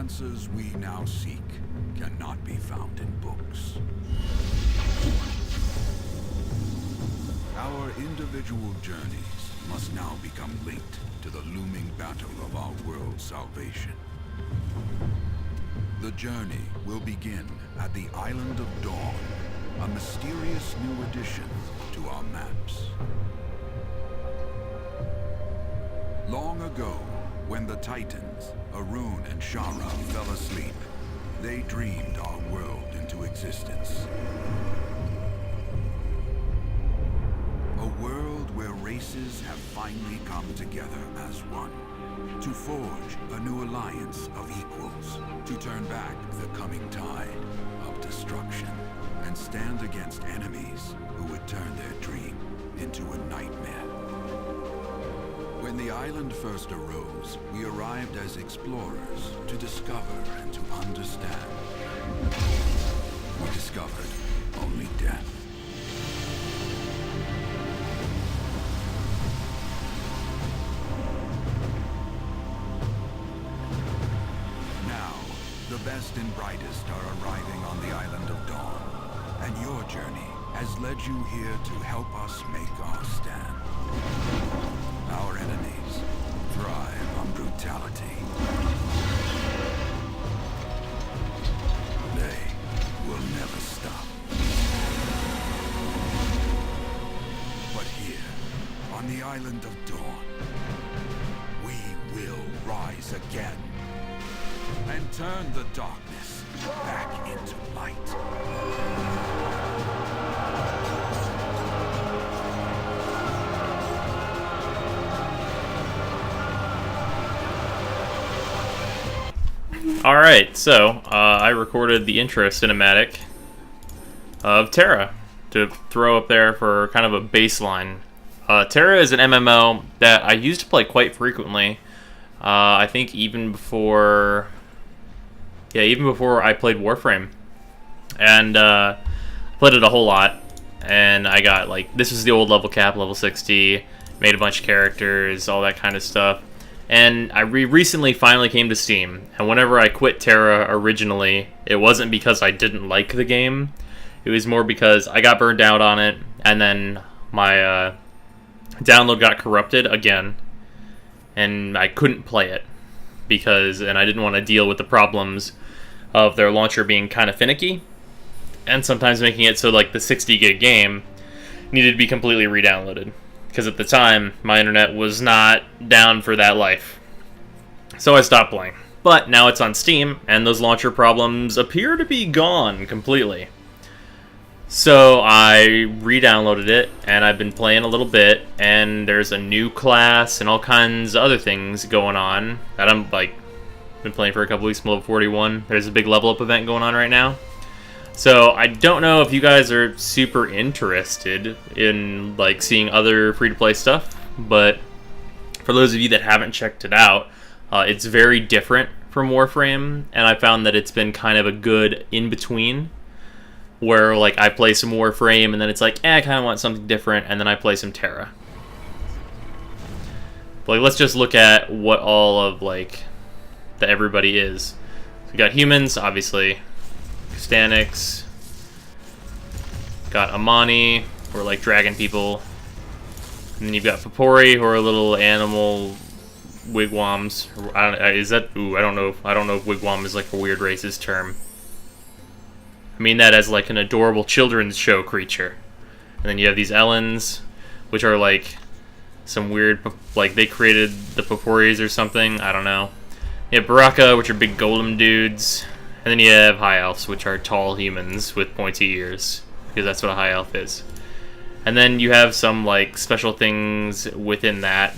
answers we now seek cannot be found in books. Our individual journeys must now become linked to the looming battle of our world's salvation. The journey will begin at the Island of Dawn, a mysterious new addition to our maps. Long ago, when the Titans, Arun and Shara, fell asleep, they dreamed our world into existence. A world where races have finally come together as one, to forge a new alliance of equals, to turn back the coming tide of destruction, and stand against enemies who would turn their dream into a nightmare. When the island first arose, we arrived as explorers to discover and to understand. We discovered only death. Now, the best and brightest are arriving on the Island of Dawn, and your journey has led you here to help us make our stand. Our enemies thrive on brutality. They will never stop. But here, on the Island of Dawn, we will rise again and turn the darkness back into light. Alright, so I recorded the intro cinematic of Tera to throw up there for kind of a baseline. Tera is an MMO that I used to play quite frequently. I think even before I played Warframe. And played it a whole lot. And I got, like, this was the old level cap, level 60, made a bunch of characters, all that kind of stuff. And I recently finally came to Steam, and whenever I quit Tera originally, it wasn't because I didn't like the game. It was more because I got burned out on it, and then my download got corrupted again, and I couldn't play it and I didn't want to deal with the problems of their launcher being kind of finicky, and sometimes making it so like the 60 gig game needed to be completely re-downloaded. Because at the time, my internet was not down for that life. So I stopped playing. But now it's on Steam, and those launcher problems appear to be gone completely. So I re-downloaded it, and I've been playing a little bit, and there's a new class and all kinds of other things going on that I'm, like, been playing for a couple weeks, I'm level 41. There's a big level up event going on right now. So I don't know if you guys are super interested in like seeing other free-to-play stuff, but for those of you that haven't checked it out, it's very different from Warframe, and I found that it's been kind of a good in-between, where like I play some Warframe and then it's like, I kind of want something different, and then I play some Tera. But, like, let's just look at what all of like the everybody is. So we got humans, obviously. Stanics, got Amani, who are like dragon people, and then you've got Papori, who are little animal wigwams. I don't know if wigwam is like a weird racist term. I mean that as like an adorable children's show creature. And then you have these Ellens, which are like some weird, like they created the Paporis or something. I don't know. You have Baraka, which are big golem dudes. And then you have High Elves, which are tall humans with pointy ears, because that's what a High Elf is. And then you have some, like, special things within that.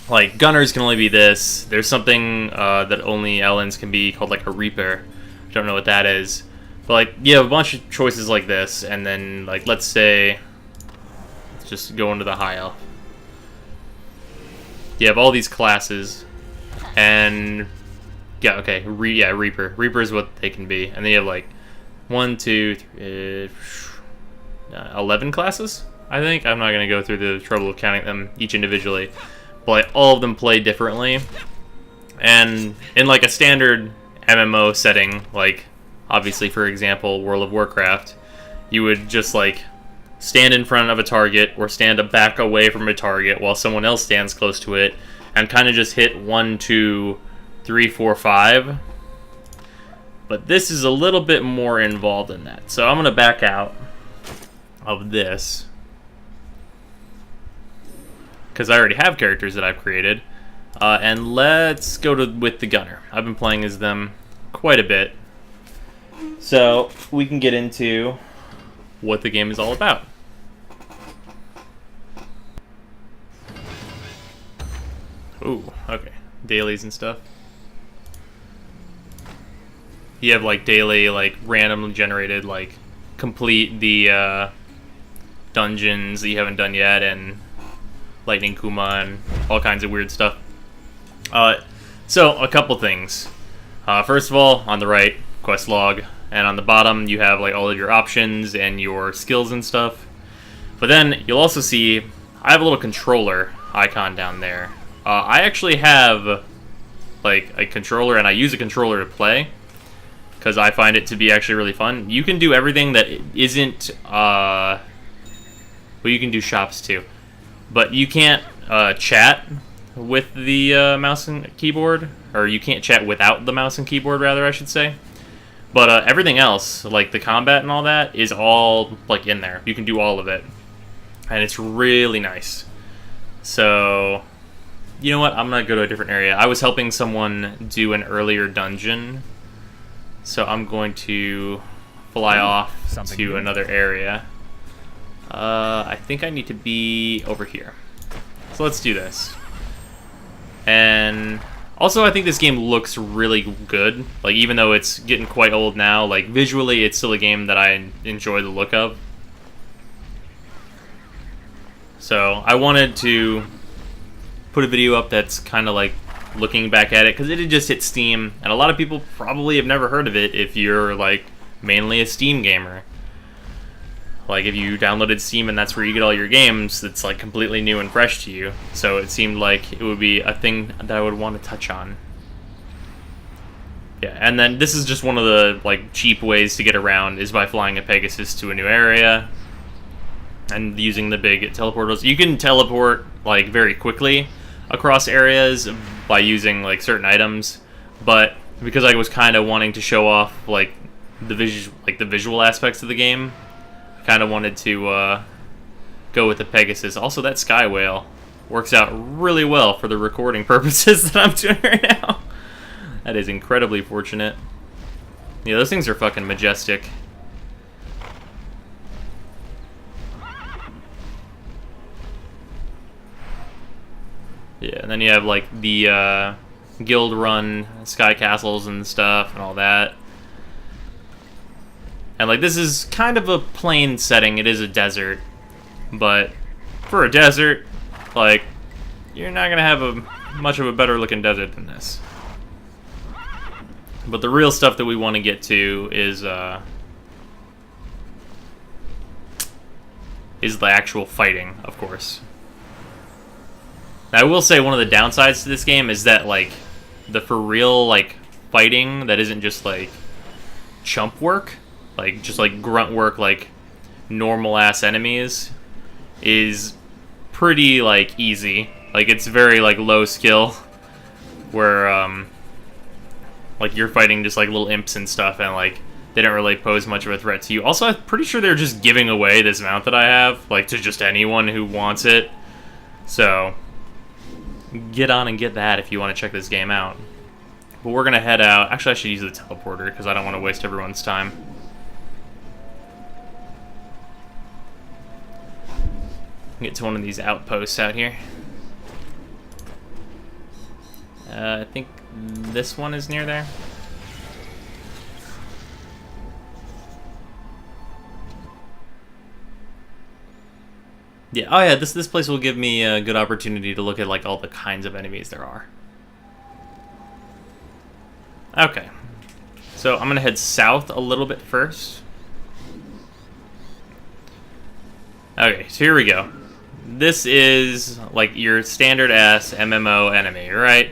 Like, Gunners can only be this. There's something that only Ellens can be called, like, a Reaper. I don't know what that is. But, like, you have a bunch of choices like this, and then, like, let's say, let's just go into the High Elf. You have all these classes, and... yeah, okay, Reaper. Reaper is what they can be. And then you have, like, 11 classes, I think. I'm not going to go through the trouble of counting them each individually. But, like, all of them play differently. And in, like, a standard MMO setting, like obviously for example World of Warcraft, you would just like stand in front of a target or stand back away from a target while someone else stands close to it and kind of just hit 1, 2, 3, 4, 5. But this is a little bit more involved than that. So I'm going to back out of this because I already have characters that I've created. And let's go with the gunner. I've been playing as them quite a bit. So we can get into what the game is all about. Ooh, okay. Dailies and stuff. You have like daily, like randomly generated, like complete the dungeons that you haven't done yet, and Lightning Kuma and all kinds of weird stuff. So a couple things. First of all, on the right, quest log, and on the bottom you have like all of your options and your skills and stuff. But then you'll also see I have a little controller icon down there. I actually have like a controller, and I use a controller to play because I find it to be actually really fun. You can do everything that isn't well, you can do shops too, but you can't chat with the mouse and keyboard, or you can't chat without the mouse and keyboard, rather, I should say. But everything else, like the combat and all that, is all like in there. You can do all of it, and it's really nice. So, you know what? I'm gonna go to a different area. I was helping someone do an earlier dungeon, so I'm going to fly off to another area. I think I need to be over here. So let's do this. And also, I think this game looks really good. Like, even though it's getting quite old now, like visually, it's still a game that I enjoy the look of. So I wanted to put a video up that's kind of like looking back at it, because it had just hit Steam, and a lot of people probably have never heard of it if you're like mainly a Steam gamer. Like, if you downloaded Steam and that's where you get all your games, it's like completely new and fresh to you. So it seemed like it would be a thing that I would want to touch on. Yeah, and then this is just one of the like cheap ways to get around, is by flying a Pegasus to a new area and using the big teleporters. You can teleport like very quickly across areas by using like certain items, but because I was kind of wanting to show off like the visual aspects of the game, kind of wanted to go with the Pegasus. Also, that Sky Whale works out really well for the recording purposes that I'm doing right now. That is incredibly fortunate. Yeah, those things are fucking majestic. Yeah, and then you have like the guild run sky castles and stuff and all that. And like, this is kind of a plain setting. It is a desert, but for a desert, like, you're not gonna have much of a better looking desert than this. But the real stuff that we want to get to is the actual fighting, of course. Now, I will say one of the downsides to this game is that like the for real like fighting that isn't just like chump work, like just like grunt work, like normal ass enemies, is pretty like easy. Like, it's very like low skill, where like you're fighting just like little imps and stuff, and like they don't really pose much of a threat to you. Also, I'm pretty sure they're just giving away this mount that I have, like, to just anyone who wants it. So get on and get that if you want to check this game out. But we're gonna head out. Actually, I should use the teleporter because I don't want to waste everyone's time. Get to one of these outposts out here. I think this one is near there. Yeah, oh yeah, this place will give me a good opportunity to look at like all the kinds of enemies there are. Okay. So I'm gonna head south a little bit first. Okay, so here we go. This is like your standard ass MMO enemy, right?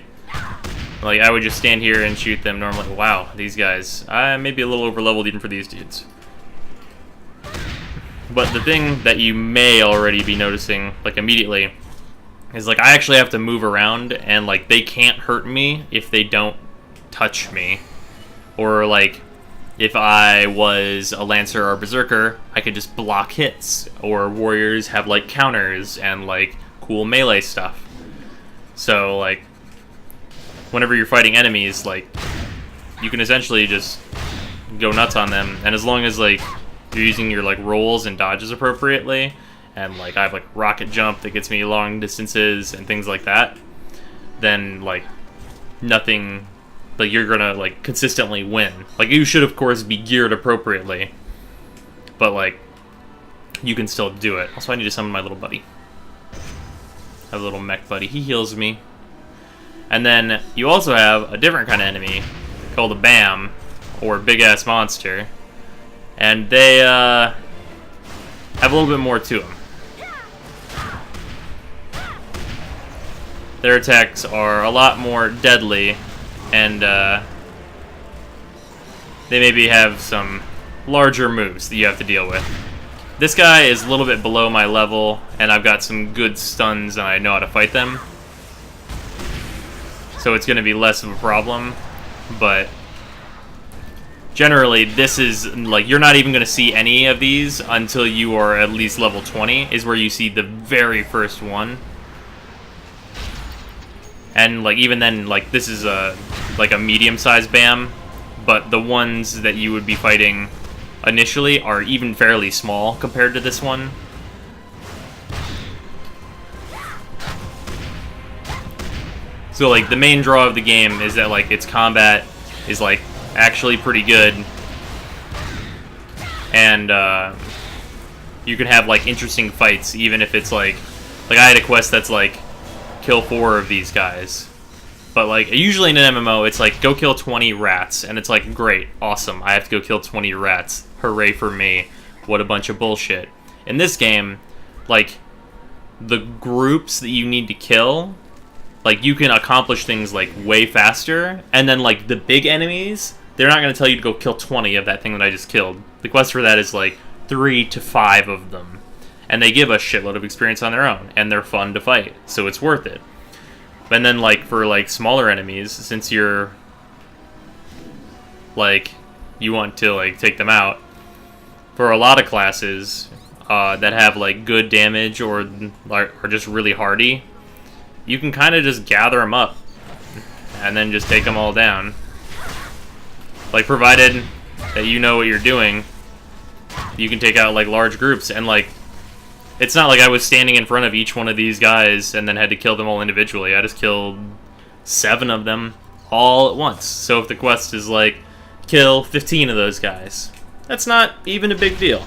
Like, I would just stand here and shoot them normally. Wow, these guys. I may be a little over-leveled even for these dudes. But the thing that you may already be noticing, like, immediately, is, like, I actually have to move around, and, like, they can't hurt me if they don't touch me. Or, like, if I was a Lancer or Berserker, I could just block hits. Or Warriors have, like, counters and, like, cool melee stuff. So, like, whenever you're fighting enemies, like, you can essentially just go nuts on them. And as long as, like, you're using your, like, rolls and dodges appropriately, and, like, I have, like, rocket jump that gets me long distances and things like that, then, like, nothing... Like, you're gonna, like, consistently win. Like, you should, of course, be geared appropriately. But, like, you can still do it. Also, I need to summon my little buddy. I have a little mech buddy. He heals me. And then, you also have a different kind of enemy called a BAM, or Big-Ass Monster. And they, have a little bit more to them. Their attacks are a lot more deadly, and they maybe have some larger moves that you have to deal with. This guy is a little bit below my level, and I've got some good stuns and I know how to fight them. So it's going to be less of a problem, but generally this is, like, you're not even going to see any of these until you are at least level 20, is where you see the very first one. And, like, even then, like, this is a medium-sized BAM, but the ones that you would be fighting initially are even fairly small compared to this one. So, like, the main draw of the game is that, like, its combat is, like, actually pretty good. And, you can have, like, interesting fights, even if it's, like, I had a quest that's, like, kill 4 of these guys. But, like, usually in an MMO, it's like, go kill 20 rats. And it's like, great, awesome, I have to go kill 20 rats. Hooray for me. What a bunch of bullshit. In this game, like, the groups that you need to kill, like, you can accomplish things, like, way faster. And then, like, the big enemies, they're not going to tell you to go kill 20 of that thing that I just killed. The quest for that is, like, 3 to 5 of them. And they give a shitload of experience on their own. And they're fun to fight. So it's worth it. And then, like, for, like, smaller enemies, since you're, like, you want to, like, take them out, for a lot of classes that have, like, good damage or are just really hardy, you can kind of just gather them up and then just take them all down. Like, provided that you know what you're doing, you can take out, like, large groups. And, like, it's not like I was standing in front of each one of these guys and then had to kill them all individually. I just killed 7 of them all at once. So if the quest is like, kill 15 of those guys, that's not even a big deal.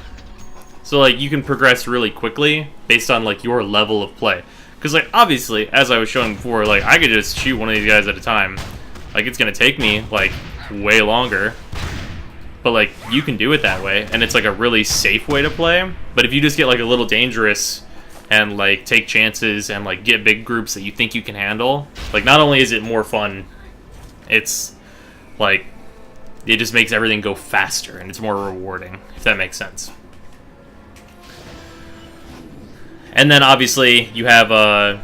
So, like, you can progress really quickly based on, like, your level of play. Because, like, obviously, as I was showing before, like, I could just shoot one of these guys at a time. Like, it's going to take me, like, way longer. But, like, you can do it that way, and it's, like, a really safe way to play. But if you just get, like, a little dangerous and, like, take chances and, like, get big groups that you think you can handle, like, not only is it more fun, it's, like, it just makes everything go faster, and it's more rewarding, if that makes sense. And then, obviously, you have,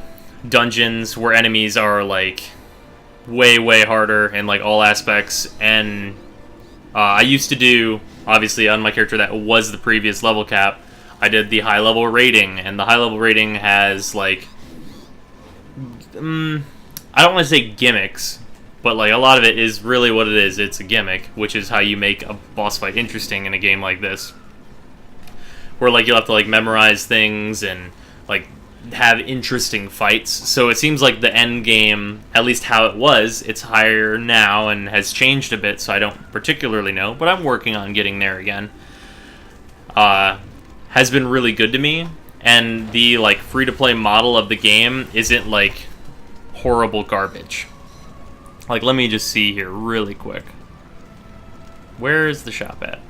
dungeons where enemies are, like, way, way harder in, like, all aspects, and I used to do, obviously, on my character that was the previous level cap, I did the high-level rating, and the high-level rating has, like, I don't want to say gimmicks, but, like, a lot of it is really what it is. It's a gimmick, which is how you make a boss fight interesting in a game like this. Where, like, you'll have to, like, memorize things and, like, have interesting fights. So it seems like the end game, at least how it was, it's higher now and has changed a bit, so I don't particularly know, but I'm working on getting there again. Has been really good to me, and the, like, free-to-play model of the game isn't, like, horrible garbage. Like, let me just see here really quick. Where is the shop at?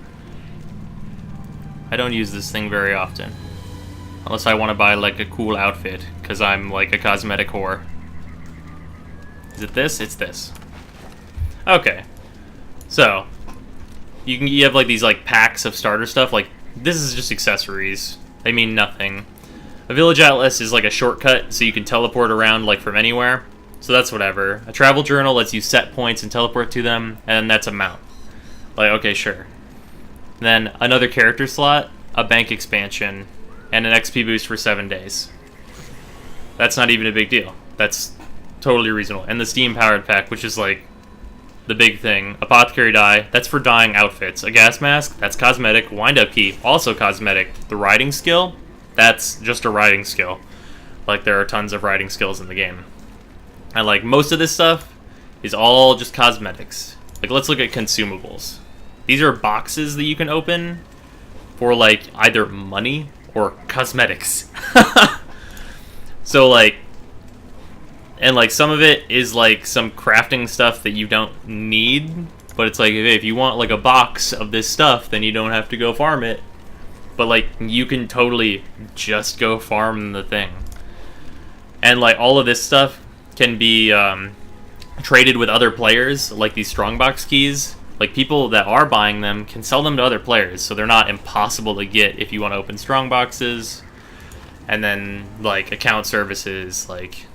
I don't use this thing very often. Unless I want to buy, like, a cool outfit, because I'm, like, a cosmetic whore. Is it this? It's this. Okay. So, you have like these like packs of starter stuff. Like, this is just accessories. They mean nothing. A village atlas is like a shortcut, so you can teleport around like from anywhere. So that's whatever. A travel journal lets you set points and teleport to them, and that's a mount. Like, okay, sure. Then another character slot, a bank expansion, and an XP boost for 7 days. That's not even a big deal. That's totally reasonable. And the Steam powered pack, which is like the big thing. Apothecary dye, that's for dyeing outfits. A gas mask, that's cosmetic. Wind up key, also cosmetic. The riding skill, that's just a riding skill. Like, there are tons of riding skills in the game. And like, most of this stuff is all just cosmetics. Like, let's look at consumables. These are boxes that you can open for like either money or cosmetics. So like, and like some of it is like some crafting stuff that you don't need, but it's like, if you want like a box of this stuff, then you don't have to go farm it. But like, you can totally just go farm the thing. And like, all of this stuff can be traded with other players, like these strongbox keys. Like, people that are buying them can sell them to other players, so they're not impossible to get if you want to open strongboxes. And then like account services, like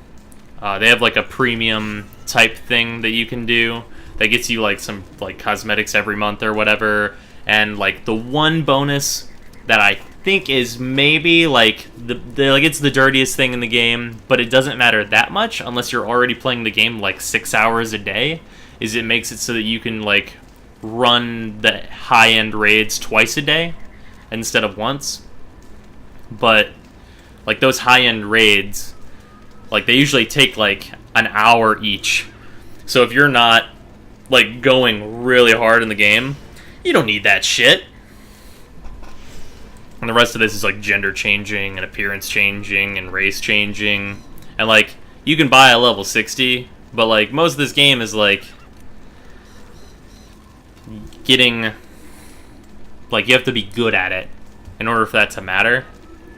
they have like a premium type thing that you can do that gets you like some like cosmetics every month or whatever. And like the one bonus that I think is maybe like the like, it's the dirtiest thing in the game, but it doesn't matter that much unless you're already playing the game like 6 hours a day, is it makes it so that you can like run the high-end raids twice a day instead of once. But like, those high-end raids, like, they usually take like an hour each. So if you're not like going really hard in the game, you don't need that shit. And the rest of this is like gender changing and appearance changing and race changing. And like, you can buy a level 60, but like, most of this game is like getting, like, you have to be good at it in order for that to matter.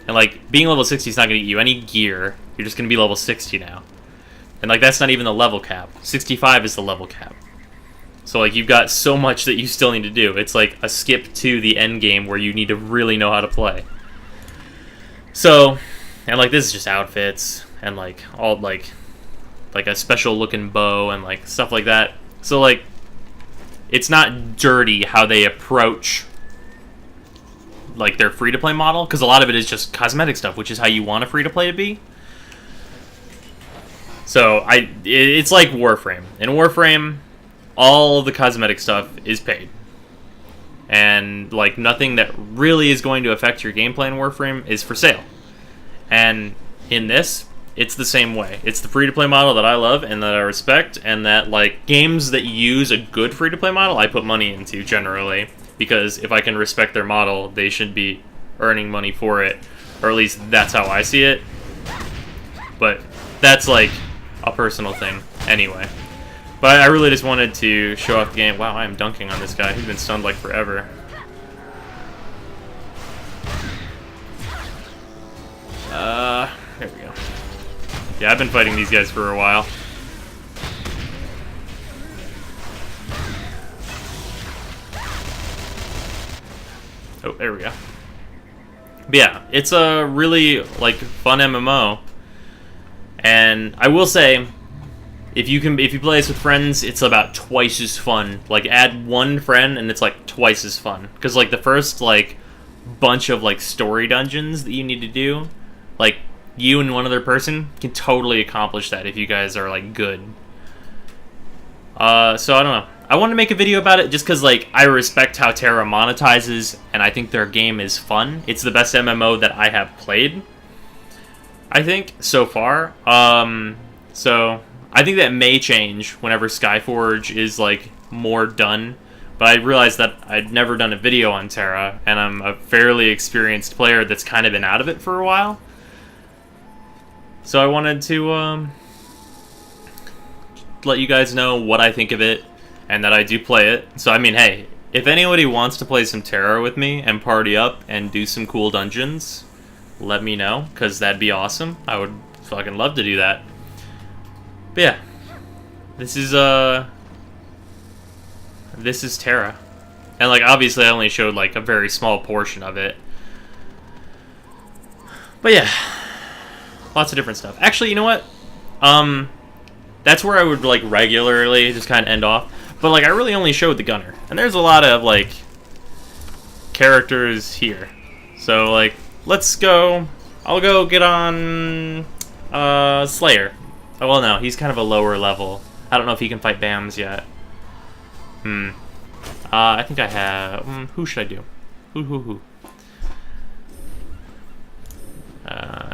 And like, being level 60 is not going to get you any gear. You're just going to be level 60 now. And like, that's not even the level cap. 65 is the level cap. So like, you've got so much that you still need to do. It's like a skip to the end game where you need to really know how to play. So, and like, this is just outfits and like all like a special looking bow and like stuff like that. So like, it's not dirty how they approach like their free-to-play model, because a lot of it is just cosmetic stuff, which is how you want a free-to-play to be. So it's like Warframe. In Warframe, all of the cosmetic stuff is paid. And like, nothing that really is going to affect your gameplay in Warframe is for sale. And in this, it's the same way. It's the free-to-play model that I love and that I respect, and that like, games that use a good free-to-play model, I put money into generally, because if I can respect their model, they should be earning money for it, or at least that's how I see it. But that's like a personal thing anyway. But I really just wanted to show off the game. Wow, I am dunking on this guy. He's been stunned like forever. There we go. Yeah, I've been fighting these guys for a while. Oh, there we go. But yeah, it's a really like fun MMO. And I will say, if you play this with friends, it's about twice as fun. Like, add one friend and it's like twice as fun. Because like, the first like bunch of like story dungeons that you need to do, like, you and one other person can totally accomplish that if you guys are like good. So I don't know. I want to make a video about it just because like, I respect how Tera monetizes, and I think their game is fun. It's the best MMO that I have played, I think, so far. So I think that may change whenever Skyforge is like more done. But I realized that I'd never done a video on Tera, and I'm a fairly experienced player that's kind of been out of it for a while. So I wanted to let you guys know what I think of it, and that I do play it. So I mean, hey, if anybody wants to play some Tera with me and party up and do some cool dungeons, let me know, because that'd be awesome. I would fucking love to do that. But yeah, this is this is Tera. And, like, obviously I only showed, like, a very small portion of it. But yeah, lots of different stuff. Actually, you know what? That's where I would, like, regularly just kind of end off. But, like, I really only showed the gunner. And there's a lot of, like, characters here. So, like, let's go. I'll go get on Slayer. Oh, well, no, he's kind of a lower level. I don't know if he can fight BAMs yet. I think I have... who should I do? Who?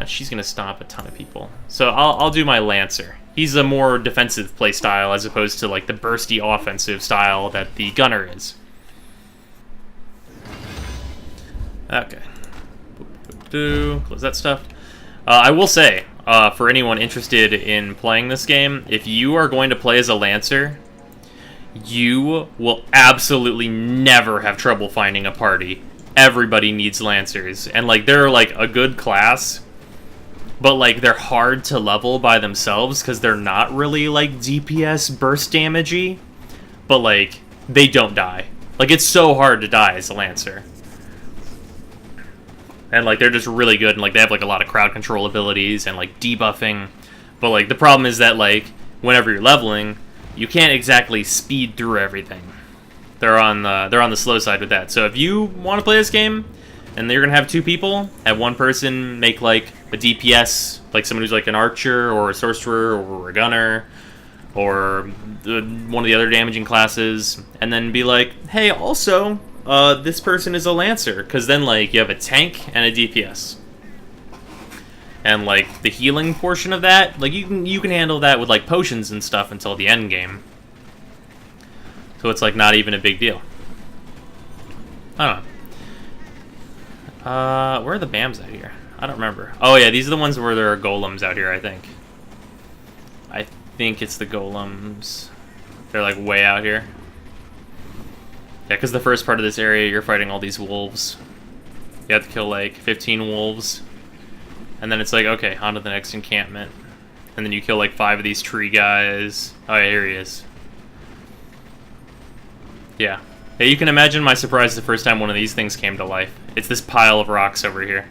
She's gonna stomp a ton of people. So I'll do my Lancer. He's a more defensive play style as opposed to like the bursty offensive style that the gunner is. Okay. Close that stuff. I will say, for anyone interested in playing this game, if you are going to play as a Lancer, you will absolutely never have trouble finding a party. Everybody needs Lancers, and like they're like a good class, but like they're hard to level by themselves because they're not really like DPS burst damagey, but like they don't die. Like it's so hard to die as a Lancer. And like they're just really good, and like they have like a lot of crowd control abilities and like debuffing. But like the problem is that like whenever you're leveling, you can't exactly speed through everything. They're on the slow side with that. So if you want to play this game, and you're gonna have two people, have one person make like a DPS, like someone who's like an archer or a sorcerer or a gunner, or one of the other damaging classes, and then be like, hey, also, this person is a Lancer, because then like you have a tank and a DPS. And like the healing portion of that, like you can handle that with like potions and stuff until the end game. So it's like not even a big deal. I don't know. Where are the BAMs out here? I don't remember. Oh yeah, these are the ones where there are golems out here, I think. I think it's the golems. They're like way out here. Yeah, because the first part of this area, you're fighting all these wolves. You have to kill like 15 wolves. And then it's like, okay, on to the next encampment. And then you kill like 5 of these tree guys. Oh yeah, here he is. Yeah. Hey, you can imagine my surprise the first time one of these things came to life. It's this pile of rocks over here.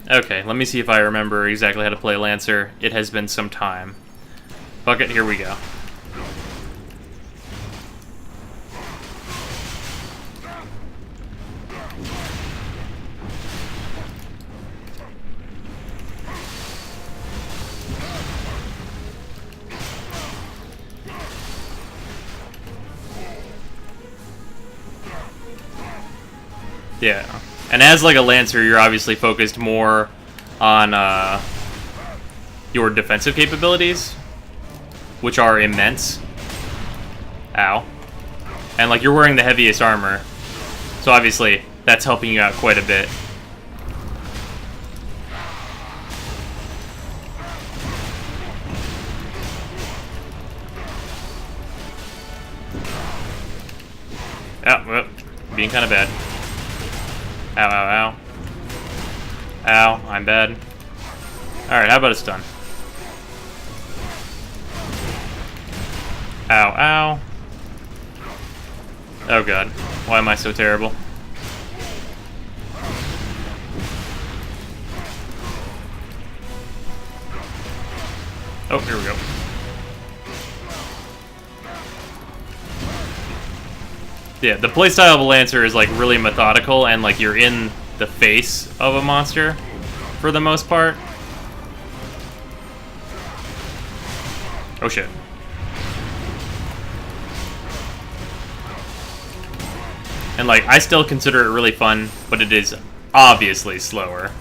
Okay, let me see if I remember exactly how to play Lancer. It has been some time. Fuck it, here we go. Yeah, and as like a Lancer, you're obviously focused more on your defensive capabilities, which are immense. Ow. And like you're wearing the heaviest armor, so obviously that's helping you out quite a bit. Oh, well, being kind of bad. Ow, ow, ow. Ow, I'm bad. Alright, how about a stun? Ow, ow. Oh god, why am I so terrible? Oh, here we go. Yeah, the playstyle of a Lancer is like really methodical, and like you're in the face of a monster for the most part. Oh shit. And like I still consider it really fun, but it is obviously slower.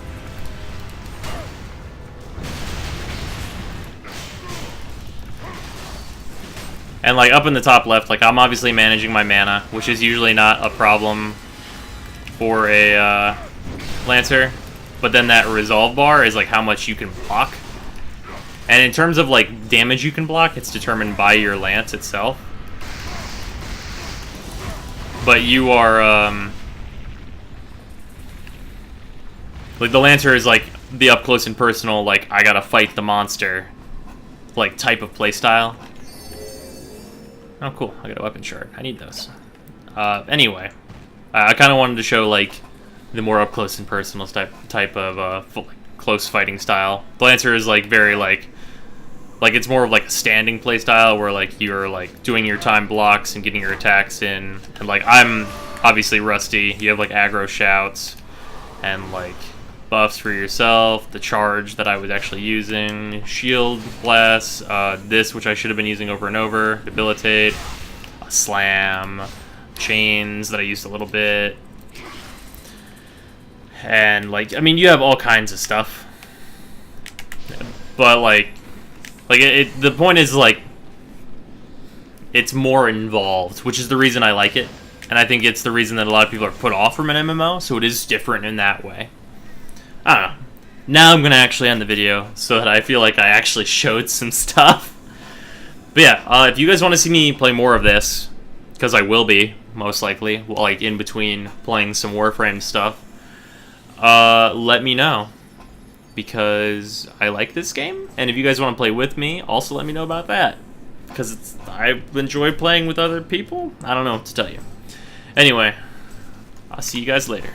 And like up in the top left, like I'm obviously managing my mana, which is usually not a problem for a Lancer. But then that resolve bar is like how much you can block. And in terms of like damage you can block, it's determined by your lance itself. But you are like the Lancer is like the up close and personal, like I gotta fight the monster like type of playstyle. Oh, cool. I got a weapon shard. I need those. Anyway, I kind of wanted to show, like, the more up close and personal type of close fighting style. The Lancer is, like, very, like it's more of, like, a standing play style where, like, you're, like, doing your time blocks and getting your attacks in. And, like, I'm obviously rusty. You have, like, aggro shouts and, like, buffs for yourself, the charge that I was actually using, shield blast, this, which I should have been using over and over, debilitate, a slam, chains that I used a little bit, and, like, I mean, you have all kinds of stuff, but, like the point is, like, it's more involved, which is the reason I like it, and I think it's the reason that a lot of people are put off from an MMO, so it is different in that way. I don't know. Now I'm going to actually end the video so that I feel like I actually showed some stuff. But yeah, if you guys want to see me play more of this, because I will be, most likely, like in between playing some Warframe stuff, let me know. Because I like this game, and if you guys want to play with me, also let me know about that. Because I enjoy playing with other people. I don't know what to tell you. Anyway, I'll see you guys later.